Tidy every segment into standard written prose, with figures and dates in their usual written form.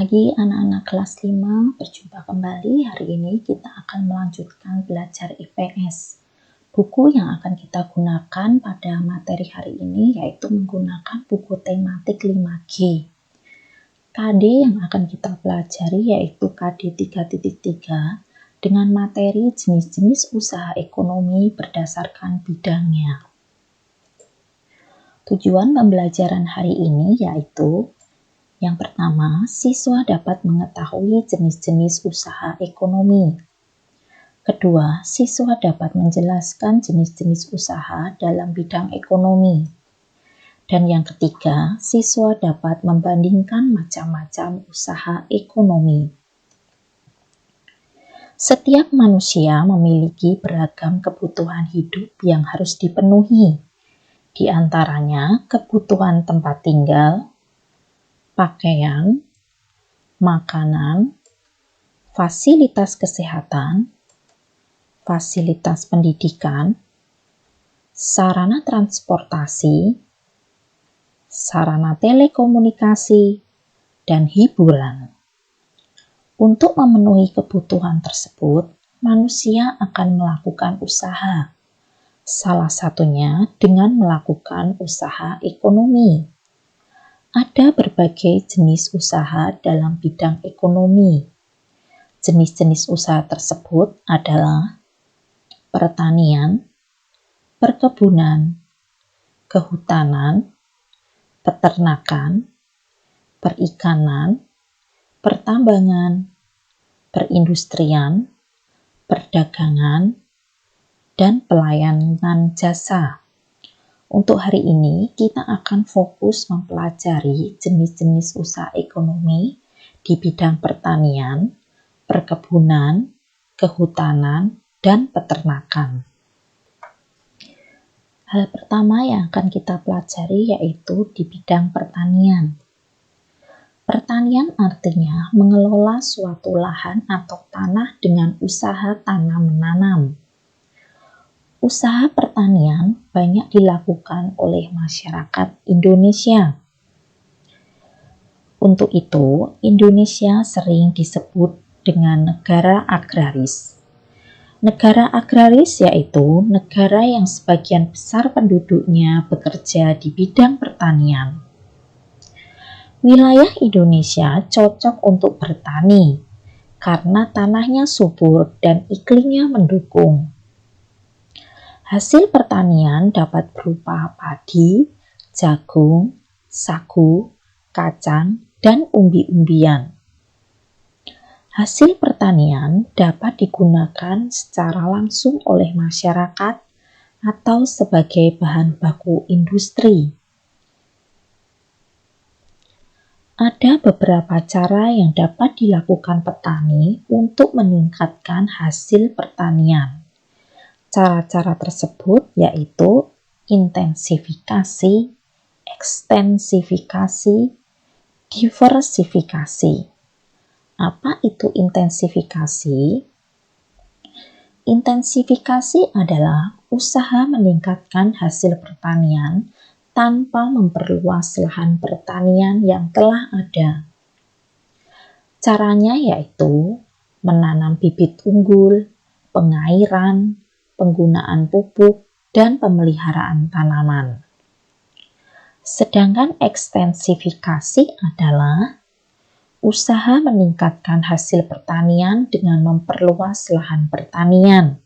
Pagi anak-anak kelas 5, berjumpa kembali. Hari ini kita akan melanjutkan belajar IPS. Buku yang akan kita gunakan pada materi hari ini yaitu menggunakan buku tematik 5G. KD yang akan kita pelajari yaitu KD 3.3 dengan materi jenis-jenis usaha ekonomi berdasarkan bidangnya. Tujuan pembelajaran hari ini yaitu yang pertama, siswa dapat mengetahui jenis-jenis usaha ekonomi. Kedua, siswa dapat menjelaskan jenis-jenis usaha dalam bidang ekonomi. Dan yang ketiga, siswa dapat membandingkan macam-macam usaha ekonomi. Setiap manusia memiliki beragam kebutuhan hidup yang harus dipenuhi. Di antaranya kebutuhan tempat tinggal, pakaian, makanan, fasilitas kesehatan, fasilitas pendidikan, sarana transportasi, sarana telekomunikasi, dan hiburan. Untuk memenuhi kebutuhan tersebut, manusia akan melakukan usaha. Salah satunya dengan melakukan usaha ekonomi. Ada berbagai jenis usaha dalam bidang ekonomi. Jenis-jenis usaha tersebut adalah pertanian, perkebunan, kehutanan, peternakan, perikanan, pertambangan, perindustrian, perdagangan, dan pelayanan jasa. Untuk hari ini, kita akan fokus mempelajari jenis-jenis usaha ekonomi di bidang pertanian, perkebunan, kehutanan, dan peternakan. Hal pertama yang akan kita pelajari yaitu di bidang pertanian. Pertanian artinya mengelola suatu lahan atau tanah dengan usaha tanam-menanam. Usaha pertanian banyak dilakukan oleh masyarakat Indonesia. Untuk itu, Indonesia sering disebut dengan negara agraris. Negara agraris yaitu negara yang sebagian besar penduduknya bekerja di bidang pertanian. Wilayah Indonesia cocok untuk bertani karena tanahnya subur dan iklimnya mendukung. Hasil pertanian dapat berupa padi, jagung, sagu, kacang, dan umbi-umbian. Hasil pertanian dapat digunakan secara langsung oleh masyarakat atau sebagai bahan baku industri. Ada beberapa cara yang dapat dilakukan petani untuk meningkatkan hasil pertanian. Cara-cara tersebut yaitu intensifikasi, ekstensifikasi, diversifikasi. Apa itu intensifikasi? Intensifikasi adalah usaha meningkatkan hasil pertanian tanpa memperluas lahan pertanian yang telah ada. Caranya yaitu menanam bibit unggul, pengairan, penggunaan pupuk, dan pemeliharaan tanaman. Sedangkan ekstensifikasi adalah usaha meningkatkan hasil pertanian dengan memperluas lahan pertanian.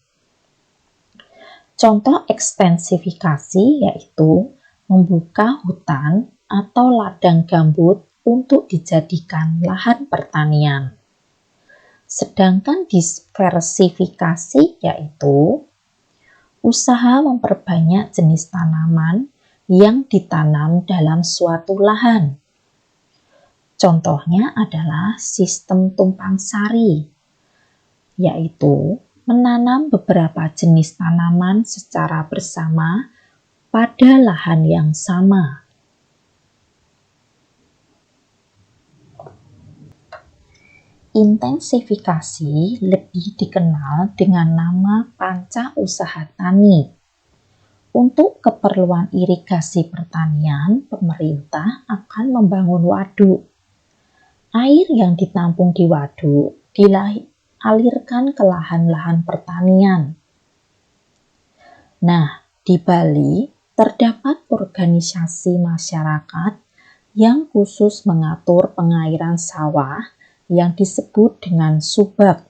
Contoh ekstensifikasi yaitu membuka hutan atau ladang gambut untuk dijadikan lahan pertanian. Sedangkan diversifikasi yaitu usaha memperbanyak jenis tanaman yang ditanam dalam suatu lahan. Contohnya adalah sistem tumpang sari, yaitu menanam beberapa jenis tanaman secara bersama pada lahan yang sama. Intensifikasi lebih dikenal dengan nama panca usaha tani. Untuk keperluan irigasi pertanian, pemerintah akan membangun waduk. Air yang ditampung di waduk dialirkan ke lahan-lahan pertanian. Nah, di Bali terdapat organisasi masyarakat yang khusus mengatur pengairan sawah yang disebut dengan subak.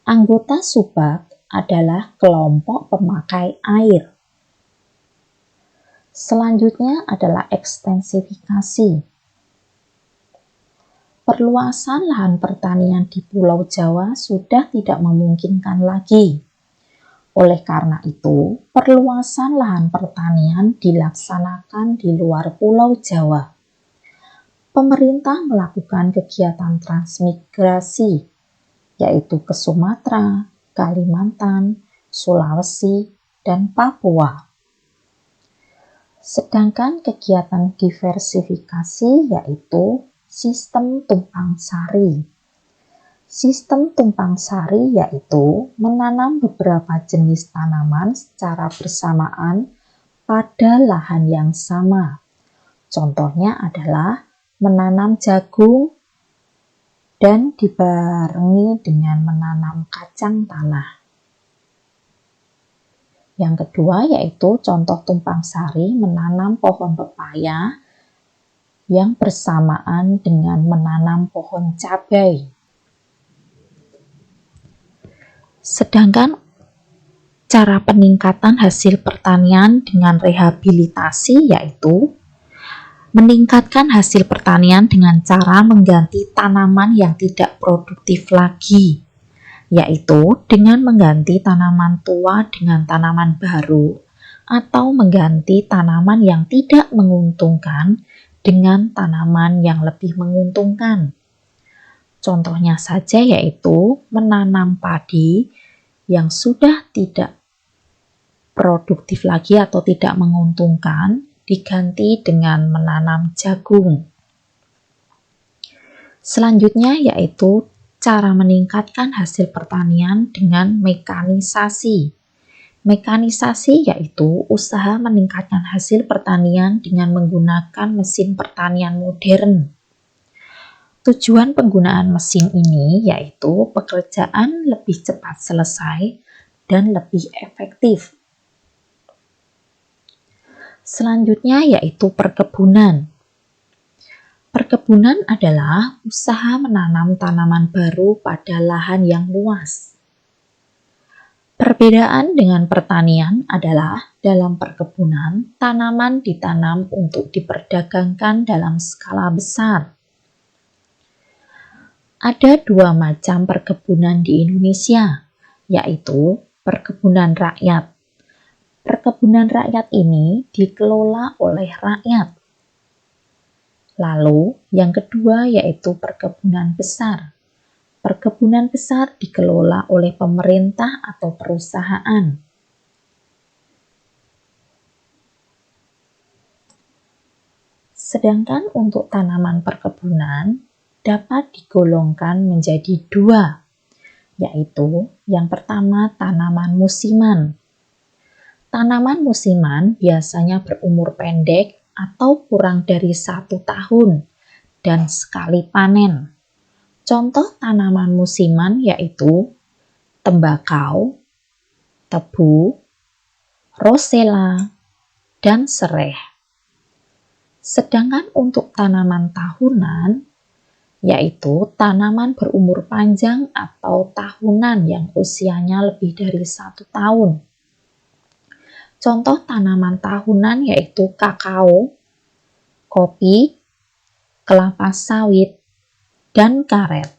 Anggota subak adalah kelompok pemakai air. Selanjutnya adalah ekstensifikasi. Perluasan lahan pertanian di Pulau Jawa sudah tidak memungkinkan lagi. Oleh karena itu, perluasan lahan pertanian dilaksanakan di luar Pulau Jawa. Pemerintah melakukan kegiatan transmigrasi, yaitu ke Sumatera, Kalimantan, Sulawesi, dan Papua. Sedangkan kegiatan diversifikasi yaitu sistem tumpang sari. Sistem tumpang sari yaitu menanam beberapa jenis tanaman secara bersamaan pada lahan yang sama. Contohnya adalah menanam jagung dan dibarengi dengan menanam kacang tanah. Yang kedua yaitu contoh tumpang sari menanam pohon pepaya yang bersamaan dengan menanam pohon cabai. Sedangkan cara peningkatan hasil pertanian dengan rehabilitasi yaitu meningkatkan hasil pertanian dengan cara mengganti tanaman yang tidak produktif lagi, yaitu dengan mengganti tanaman tua dengan tanaman baru atau mengganti tanaman yang tidak menguntungkan dengan tanaman yang lebih menguntungkan. Contohnya saja yaitu menanam padi yang sudah tidak produktif lagi atau tidak menguntungkan diganti dengan menanam jagung. Selanjutnya yaitu cara meningkatkan hasil pertanian dengan mekanisasi. Mekanisasi yaitu usaha meningkatkan hasil pertanian dengan menggunakan mesin pertanian modern. Tujuan penggunaan mesin ini yaitu pekerjaan lebih cepat selesai dan lebih efektif. Selanjutnya yaitu perkebunan. Perkebunan adalah usaha menanam tanaman baru pada lahan yang luas. Perbedaan dengan pertanian adalah dalam perkebunan, tanaman ditanam untuk diperdagangkan dalam skala besar. Ada dua macam perkebunan di Indonesia, yaitu perkebunan rakyat. Perkebunan rakyat ini dikelola oleh rakyat. Lalu yang kedua yaitu perkebunan besar. Perkebunan besar dikelola oleh pemerintah atau perusahaan. Sedangkan untuk tanaman perkebunan dapat digolongkan menjadi dua, yaitu yang pertama tanaman musiman. Tanaman musiman biasanya berumur pendek atau kurang dari 1 tahun dan sekali panen. Contoh tanaman musiman yaitu tembakau, tebu, rosella, dan sereh. Sedangkan untuk tanaman tahunan yaitu tanaman berumur panjang atau tahunan yang usianya lebih dari 1 tahun. Contoh tanaman tahunan yaitu kakao, kopi, kelapa sawit, dan karet.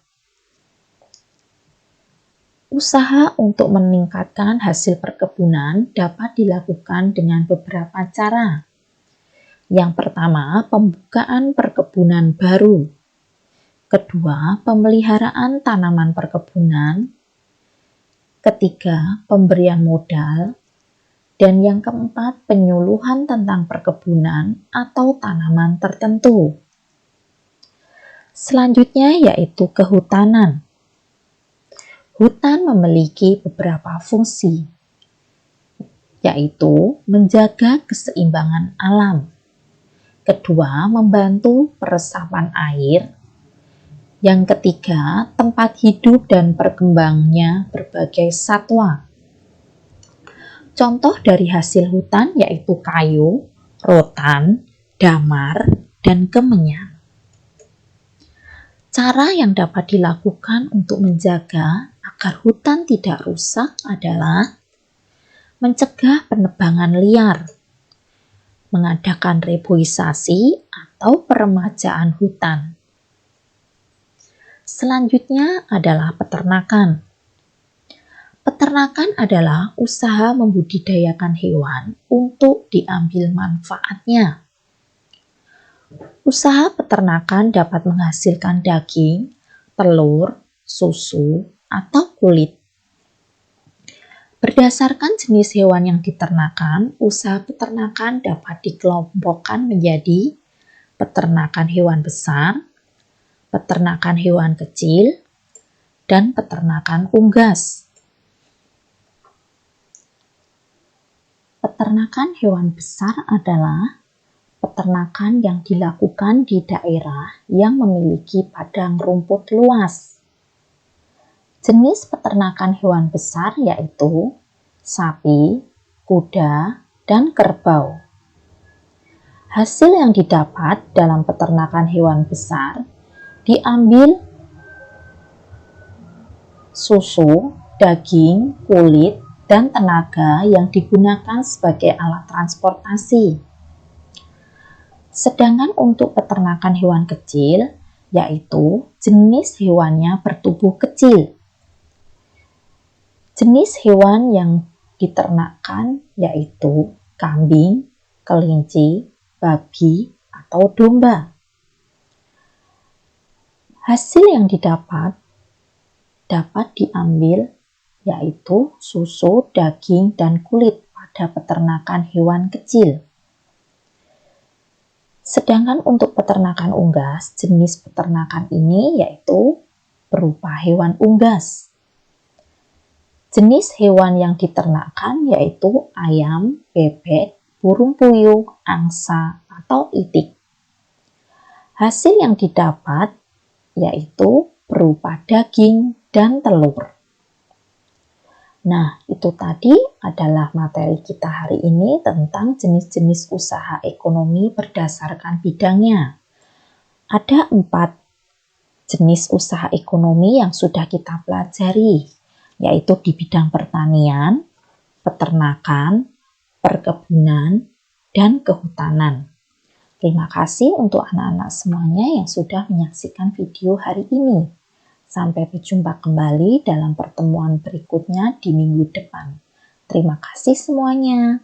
Usaha untuk meningkatkan hasil perkebunan dapat dilakukan dengan beberapa cara. Yang pertama, pembukaan perkebunan baru. Kedua, pemeliharaan tanaman perkebunan. Ketiga, pemberian modal. Dan yang keempat, penyuluhan tentang perkebunan atau tanaman tertentu. Selanjutnya yaitu kehutanan. Hutan memiliki beberapa fungsi, yaitu menjaga keseimbangan alam. Kedua, membantu peresapan air. Yang ketiga, tempat hidup dan berkembangnya berbagai satwa. Contoh dari hasil hutan yaitu kayu, rotan, damar, dan kemenyan. Cara yang dapat dilakukan untuk menjaga agar hutan tidak rusak adalah mencegah penebangan liar, mengadakan reboisasi atau peremajaan hutan. Selanjutnya adalah peternakan. Peternakan adalah usaha membudidayakan hewan untuk diambil manfaatnya. Usaha peternakan dapat menghasilkan daging, telur, susu, atau kulit. Berdasarkan jenis hewan yang diternakan, usaha peternakan dapat dikelompokkan menjadi peternakan hewan besar, peternakan hewan kecil, dan peternakan unggas. Peternakan hewan besar adalah peternakan yang dilakukan di daerah yang memiliki padang rumput luas. Jenis peternakan hewan besar yaitu sapi, kuda, dan kerbau. Hasil yang didapat dalam peternakan hewan besar diambil susu, daging, kulit, dan tenaga yang digunakan sebagai alat transportasi. Sedangkan untuk peternakan hewan kecil, yaitu jenis hewannya bertubuh kecil. Jenis hewan yang diternakan yaitu kambing, kelinci, babi, atau domba. Hasil yang dapat diambil yaitu susu, daging, dan kulit pada peternakan hewan kecil. Sedangkan untuk peternakan unggas, jenis peternakan ini yaitu berupa hewan unggas. Jenis hewan yang diternakan yaitu ayam, bebek, burung puyuh, angsa, atau itik. Hasil yang didapat yaitu berupa daging dan telur. Nah, itu tadi adalah materi kita hari ini tentang jenis-jenis usaha ekonomi berdasarkan bidangnya. Ada 4 jenis usaha ekonomi yang sudah kita pelajari, yaitu di bidang pertanian, peternakan, perkebunan, dan kehutanan. Terima kasih untuk anak-anak semuanya yang sudah menyaksikan video hari ini. Sampai berjumpa kembali dalam pertemuan berikutnya di minggu depan. Terima kasih semuanya.